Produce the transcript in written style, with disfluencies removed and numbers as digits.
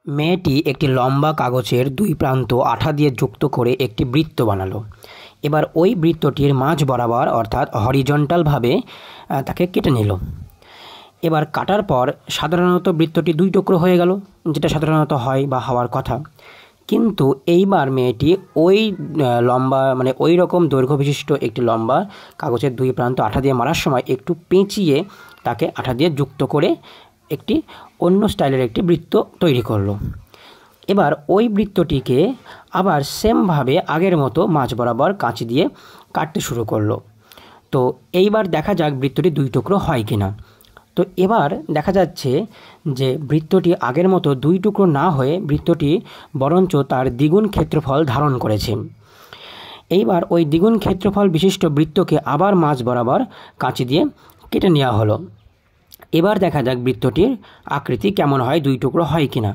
মেয়েটি একটি লম্বা কাগজের দুই প্রান্ত আঠা দিয়ে যুক্ত করে একটি বৃত্ত বানালো। এবার ওই বৃত্তটির মাঝ বরাবর অর্থাৎ হরিজন্টালভাবে তাকে কেটে নিল। এবার কাটার পর সাধারণত বৃত্তটি দুই টুকরো হয়ে গেল, যেটা সাধারণত হয় বা হওয়ার কথা। কিন্তু এইবার মেয়েটি ওই লম্বা ওই রকম দৈর্ঘ্য বিশিষ্ট একটি লম্বা কাগজের দুই প্রান্ত আঠা দিয়ে মারার সময় একটু পেঁচিয়ে তাকে আঠা দিয়ে যুক্ত করে একটি অন্য স্টাইলের একটি বৃত্ত তৈরি করলো। এবার ওই বৃত্তটিকে আবার সেমভাবে আগের মতো মাঝ বরাবর কাঁচি দিয়ে কাটতে শুরু করলো। তো এইবার দেখা যাক বৃত্তটি দুই টুকরো হয় কিনা। তো এবার দেখা যাচ্ছে যে বৃত্তটি আগের মতো দুই টুকরো না হয়ে বৃত্তটি বরঞ্চ তার দ্বিগুণ ক্ষেত্রফল ধারণ করেছে। এইবার ওই দ্বিগুণ ক্ষেত্রফল বিশিষ্ট বৃত্তকে আবার মাঝ বরাবর কাঁচি দিয়ে কেটে নেওয়া হলো। এবার দেখা যাক বৃত্তটির আকৃতি কেমন হয়, দুই টুকরো হয় কিনা।